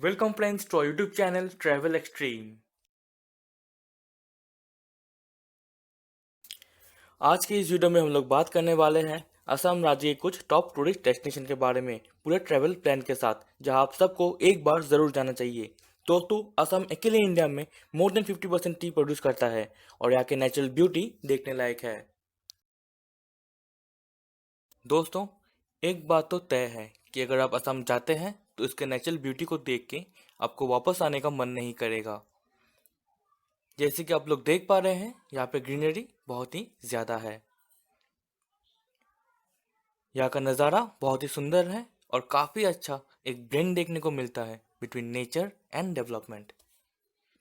Welcome friends to YouTube channel travel extreme. आज की इस वीडियो में हम लोग बात करने वाले हैं असम राज्य के कुछ टॉप टूरिस्ट डेस्टिनेशन के बारे में पूरे ट्रैवल प्लान के साथ, जहां आप सबको एक बार जरूर जाना चाहिए। दोस्तों, असम अकेले इंडिया में मोर देन 50% टी प्रोड्यूस करता है और यहाँ के नेचुरल ब्यूटी देखने लायक है। दोस्तों, एक बात तो तय है कि अगर आप असम जाते हैं तो इसके नेचुरल ब्यूटी को देख के आपको वापस आने का मन नहीं करेगा। जैसे कि आप लोग देख पा रहे हैं, यहाँ पे ग्रीनरी बहुत ही ज़्यादा है। यहाँ का नज़ारा बहुत ही सुंदर है और काफ़ी अच्छा एक ब्लेंड देखने को मिलता है बिटवीन नेचर एंड डेवलपमेंट।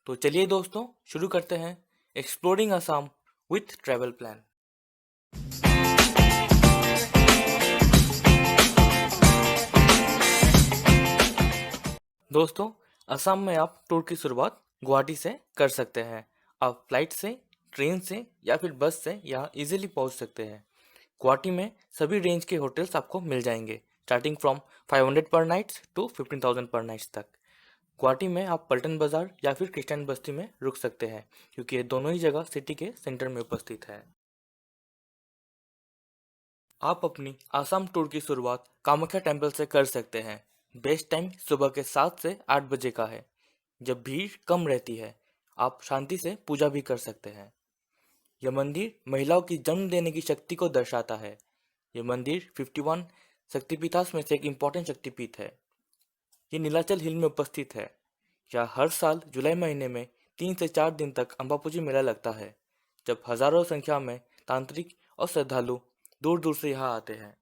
तो चलिए दोस्तों, शुरू करते हैं exploring Assam with travel plan. दोस्तों, असम में आप टूर की शुरुआत गुवाहाटी से कर सकते हैं। आप फ्लाइट से, ट्रेन से या फिर बस से यहाँ इजीली पहुँच सकते हैं। गुवाहाटी में सभी रेंज के होटल्स आपको मिल जाएंगे, स्टार्टिंग फ्रॉम 500 पर नाइट्स टू 15,000 पर नाइट्स तक। गुवाहाटी में आप पल्टन बाजार या फिर क्रिस्टियन बस्ती में रुक सकते हैं, क्योंकि ये दोनों ही जगह सिटी के सेंटर में उपस्थित है। आप अपनी आसाम टूर की शुरुआत कामाख्या टेम्पल से कर सकते हैं। बेस्ट टाइम सुबह के 7 से 8 बजे का है, जब भीड़ कम रहती है। आप शांति से पूजा भी कर सकते हैं। यह मंदिर महिलाओं की जन्म देने की शक्ति को दर्शाता है। यह मंदिर 51 शक्तिपीठास में से एक इम्पोर्टेंट शक्तिपीठ है। ये नीलाचल हिल में उपस्थित है। यहाँ हर साल जुलाई महीने में 3 से 4 दिन तक अम्बापूजी मेला लगता है, जब हजारों संख्या में तांत्रिक और श्रद्धालु दूर दूर से यहाँ आते हैं।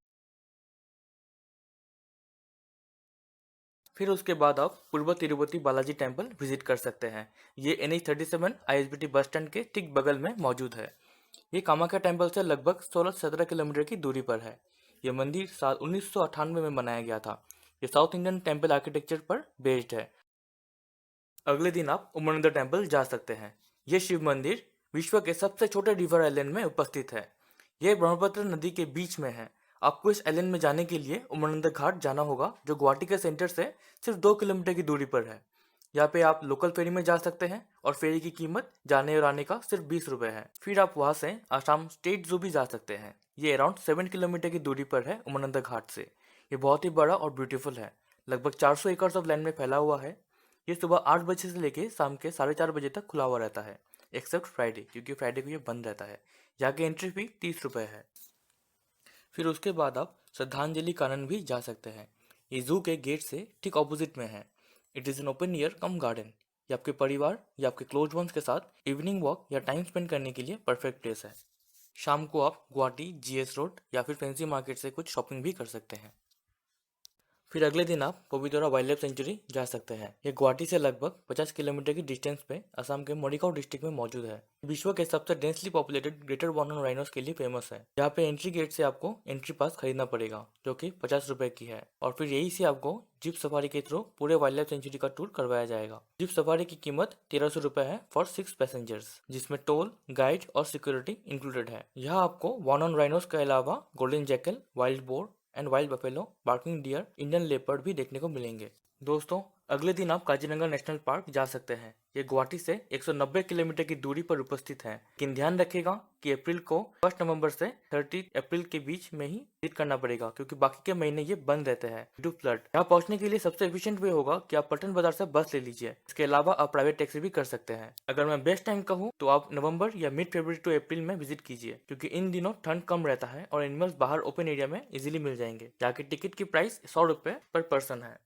फिर उसके बाद आप पूर्व तिरुपति बालाजी टेम्पल विजिट कर सकते हैं। ये NH37 ISBT बस स्टैंड के ठीक बगल में मौजूद है। ये कामाख्या टेम्पल से लगभग 16-17 किलोमीटर की दूरी पर है। यह मंदिर साल 1998 में बनाया गया था। ये साउथ इंडियन टेम्पल आर्किटेक्चर पर बेस्ड है। अगले दिन आप उमानंद टेम्पल जा सकते हैं। ये शिव मंदिर विश्व के सबसे छोटे रिवर आइलैंड में उपस्थित है। यह ब्रह्मपुत्र नदी के बीच में है। आपको इस आइलैंड में जाने के लिए उमानंद घाट जाना होगा, जो गुवाहाटी के सेंटर से सिर्फ 2 किलोमीटर की दूरी पर है। यहाँ पे आप लोकल फेरी में जा सकते हैं और फेरी की कीमत जाने और आने का सिर्फ 20 रुपए है। फिर आप वहाँ से आसाम स्टेट जू भी जा सकते हैं। ये अराउंड 7 किलोमीटर की दूरी पर है उमानंद घाट से। ये बहुत ही बड़ा और ब्यूटीफुल है। लगभग 400 एकड़ ऑफ लैंड में फैला हुआ है। ये सुबह 8 बजे से लेके शाम के 4:30 बजे तक खुला हुआ रहता है, एक्सेप्ट फ्राइडे, क्योंकि फ्राइडे को ये बंद रहता है। यहाँ की एंट्री फी 30 रुपये है। फिर उसके बाद आप श्रद्धांजलि कानन भी जा सकते हैं। ये जू के गेट से ठीक ऑपोजिट में है। It is an open air come garden. ये आपके परिवार या आपके क्लोज वंस के साथ इवनिंग वॉक या टाइम स्पेंड करने के लिए परफेक्ट प्लेस है। शाम को आप गुवाहाटी GS रोड या फिर फैंसी मार्केट से कुछ शॉपिंग भी कर सकते हैं। फिर अगले दिन आप पवितरा वाइल्ड लाइफ सेंचुरी जा सकते हैं। ये गुवाहाटी से लगभग 50 किलोमीटर की डिस्टेंस पे असम के मरिगांव डिस्ट्रिक्ट में मौजूद है। विश्व के सबसे densely populated greater Warner rhinos के लिए फेमस है। यहाँ पे एंट्री गेट से आपको एंट्री पास खरीदना पड़ेगा, जो कि 50 रुपए की है, और फिर यही से आपको जीप सफारी के थ्रू पूरे वाइल्ड लाइफ सेंचुरी का टूर करवाया जाएगा। जीप सफारी की कीमत 1300 रुपए है फॉर 6 पैसेंजर्स, जिसमें टोल, गाइड और सिक्योरिटी इंक्लूडेड है। यहाँ आपको वार्नर राइनोस के अलावा golden jackal, wild boar and wild buffalo, barking deer, Indian leopard भी देखने को मिलेंगे। दोस्तों, अगले दिन आप काजीरंगा नेशनल पार्क जा सकते हैं। ये गुवाहाटी से 190 किलोमीटर की दूरी पर उपस्थित है, लेकिन ध्यान रखिएगा कि अप्रैल को 1 नवंबर से 30 अप्रैल के बीच में ही विजिट करना पड़ेगा, क्योंकि बाकी के महीने ये बंद रहते हैं ड्यू टू फ्लड। यहाँ पहुंचने के लिए सबसे एफिशिएंट वे होगा कि आप पटन बाजार से बस ले लीजिए। इसके अलावा आप प्राइवेट टैक्सी भी कर सकते हैं। अगर मैं बेस्ट टाइम कहूँ तो आप नवंबर या मिड फरवरी टू अप्रैल में विजिट कीजिए, क्योंकि इन दिनों ठंड कम रहता है और एनिमल्स बाहर ओपन एरिया में इजीली मिल जाएंगे। यहाँ की टिकट की प्राइस 100 रुपए पर पर्सन है।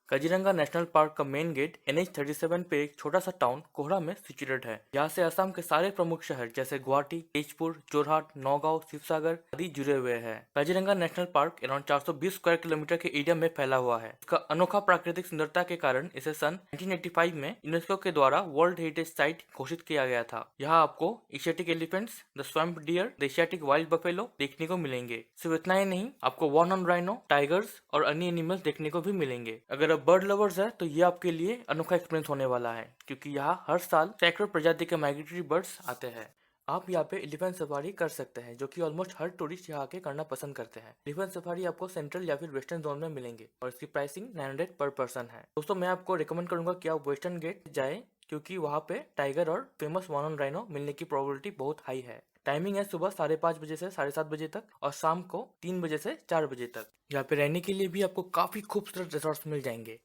काजीरंगा नेशनल पार्क का मेन गेट NH37 पे एक छोटा सा टाउन कोहरा में सिचुएटेड है। यहाँ से असम के सारे प्रमुख शहर जैसे गुवाहाटी, तेजपुर, जोरहाट, नौगांव, शिवसागर आदि जुड़े हुए हैं। Kaziranga national park around 420 square kilometre के एरिया में फैला हुआ है। इसका अनोखा प्राकृतिक सुंदरता के कारण इसे सन 1985 में यूनेस्को के द्वारा वर्ल्ड हेरिटेज साइट घोषित किया गया था। यहाँ आपको Asiatic elephants, the swamp dear, the Asiatic wild buffalo देखने को मिलेंगे। सिर्फ इतना ही नहीं, आपको वन हॉर्न राइनो, टाइगर्स और अन्य एनिमल्स देखने को भी मिलेंगे। अगर आप बर्ड लवर्स है तो ये आपके लिए अनोखा एक्सपीरियंस होने वाला है, क्योंकि यहाँ हर साल सैकड़ों प्रजाति के माइग्रेटरी बर्ड्स आते हैं। आप यहाँ पे एलिफेंट सफारी कर सकते हैं, जो कि ऑलमोस्ट हर टूरिस्ट यहाँ आके करना पसंद करते हैं। एलिफेंट सफारी आपको सेंट्रल या फिर वेस्टर्न जोन में मिलेंगे और इसकी प्राइसिंग 900 पर पर्सन है। दोस्तों मैं आपको रिकमेंड करूंगा कि आप वेस्टर्न गेट जाएं, क्योंकि वहाँ पे टाइगर और फेमस वन ऑन राइनो मिलने की प्रोबेबिलिटी बहुत हाई है। टाइमिंग है सुबह 5:30 बजे से 7:30 बजे तक और शाम को 3 बजे से 4 बजे तक। यहाँ पे रहने के लिए भी आपको काफी खूबसूरत रिसोर्ट्स मिल जाएंगे।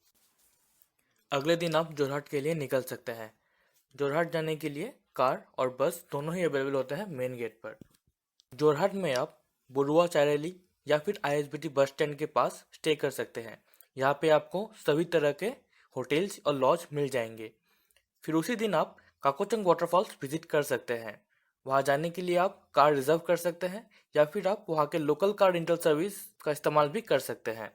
अगले दिन आप जोरहाट के लिए निकल सकते हैं। जोरहाट जाने के लिए कार और बस दोनों ही अवेलेबल होते हैं मेन गेट पर। जोरहाट में आप बुरुआ चारेली या फिर आईएसबीटी बस स्टैंड के पास स्टे कर सकते हैं। यहाँ पे आपको सभी तरह के होटल्स और लॉज मिल जाएंगे। फिर उसी दिन आप काकोचंग वाटरफॉल्स विजिट कर सकते हैं। वहाँ जाने के लिए आप कार रिजर्व कर सकते हैं या फिर आप वहाँ के लोकल कार रेंटल सर्विस का इस्तेमाल भी कर सकते हैं।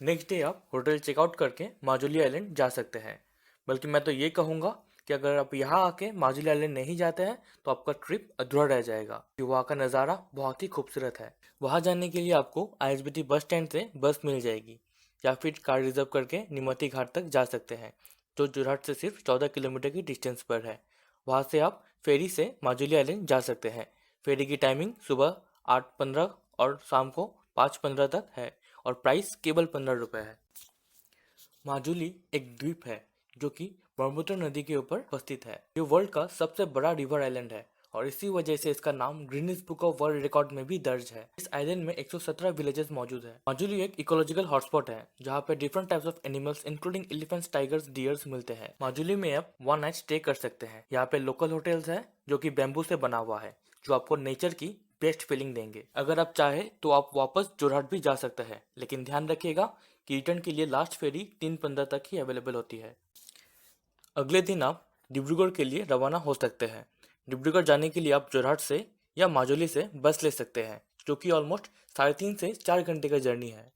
नेक्स्ट डे आप होटल चेकआउट करके माजुली आइलैंड जा सकते हैं। बल्कि मैं तो ये कहूँगा कि अगर आप यहाँ आके माजुली आइलैंड नहीं जाते हैं तो आपका ट्रिप अधूरा रह जाएगा, क्योंकि वहाँ का नज़ारा बहुत ही खूबसूरत है। वहाँ जाने के लिए आपको आईएसबीटी बस स्टैंड से बस मिल जाएगी या फिर कार रिजर्व करके निमती घाट तक जा सकते हैं, जो जोरहाट से सिर्फ 14 किलोमीटर की डिस्टेंस पर है। वहाँ से आप फेरी से माजुली आइलैंड जा सकते हैं। फेरी की टाइमिंग सुबह 8:15 और शाम को 5:15 तक है और प्राइस केवल 15 रुपये है। माजुली एक द्वीप है जो कि ब्रह्मपुत्र नदी के ऊपर उपस्थित है। ये वर्ल्ड का सबसे बड़ा रिवर आइलैंड है और इसी वजह से इसका नाम Guinness book of world record में भी दर्ज है। इस आइलैंड में 117 विलेजेस मौजूद है। माजुली एक इकोलॉजिकल हॉटस्पॉट है जहाँ पे different types of animals including elephants, tigers, dears मिलते हैं। माजुली में आप 1 नाइट स्टे कर सकते हैं। यहाँ पे लोकल होटल्स है जो कि बैम्बू से बना हुआ है, जो आपको नेचर की बेस्ट फीलिंग देंगे। अगर आप चाहे तो आप वापस जोरहाट भी जा सकते हैं, लेकिन ध्यान रखिएगा कि रिटर्न के लिए लास्ट फेरी 3:15 तक ही अवेलेबल होती है। अगले दिन आप डिब्रूगढ़ के लिए रवाना हो सकते हैं। डिब्रूगढ़ जाने के लिए आप जोरहाट से या माजुली से बस ले सकते हैं, जो कि ऑलमोस्ट 3.5 से 4 घंटे का जर्नी है।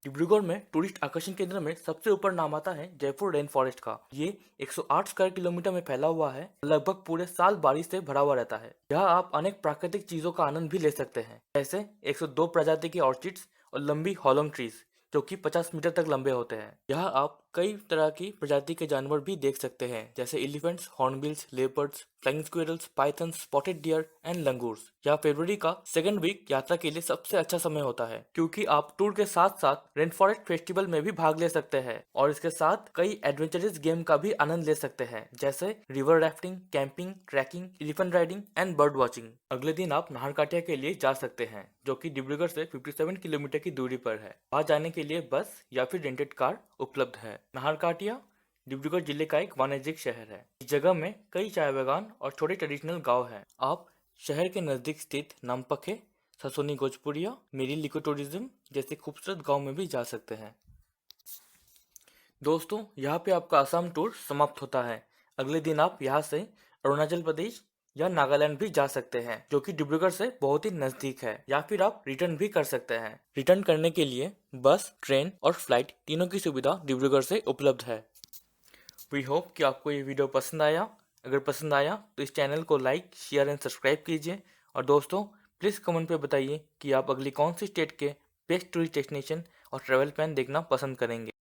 डिब्रूगढ़ में टूरिस्ट आकर्षण केंद्र में सबसे ऊपर नाम आता है जयपुर रेन फॉरेस्ट का। ये 108 स्क्वायर किलोमीटर में फैला हुआ है, लगभग पूरे साल बारिश से भरा हुआ रहता है। यहाँ आप अनेक प्राकृतिक चीजों का आनंद भी ले सकते हैं, जैसे 102 प्रजाति के ऑर्चिड्स और लंबी हॉलोंग ट्रीज जो कि 50 मीटर तक लंबे होते हैं। यहाँ आप कई तरह की प्रजाति के जानवर भी देख सकते हैं, जैसे elephants, hornbills, leopards, flying squirrels, Python, spotted deer and langurs. यह फरवरी का सेकंड वीक यात्रा के लिए सबसे अच्छा समय होता है, क्योंकि आप टूर के साथ साथ रेन फॉरेस्ट फेस्टिवल में भी भाग ले सकते हैं और इसके साथ कई एडवेंचरस गेम का भी आनंद ले सकते हैं, जैसे river rafting, camping, trekking, elephant riding and bird watching. अगले दिन आप नाहरकाटिया के लिए जा सकते हैं, जो कि डिब्रूगढ़ से 57 किलोमीटर की दूरी पर है। वहाँ जाने के लिए बस या फिर रेंटेड कार उपलब्ध है। नाहरकाटिया डिब्रूगढ़ जिले का एक वाणिज्यिक शहर है। इस जगह में कई चाय बागान और छोटे ट्रेडिशनल गांव हैं। आप शहर के नजदीक स्थित नामपखे, ससोनी गोजपुरिया, मेरी लिको टूरिज्म जैसे खूबसूरत गांव में भी जा सकते हैं। दोस्तों यहाँ पे आपका असम टूर समाप्त होता है। अगले दिन आप यहाँ से अरुणाचल प्रदेश या नागालैंड भी जा सकते हैं, जो कि डिब्रूगढ़ से बहुत ही नजदीक है, या फिर आप रिटर्न भी कर सकते हैं। रिटर्न करने के लिए बस, ट्रेन और फ्लाइट तीनों की सुविधा डिब्रूगढ़ से उपलब्ध है। वी होप कि आपको ये वीडियो पसंद आया। अगर पसंद आया तो इस चैनल को लाइक, शेयर एंड सब्सक्राइब कीजिए। और दोस्तों प्लीज़ कमेंट पे बताइए कि आप अगली कौन सी स्टेट के बेस्ट टूरिस्ट डेस्टिनेशन और ट्रैवल प्लान देखना पसंद करेंगे।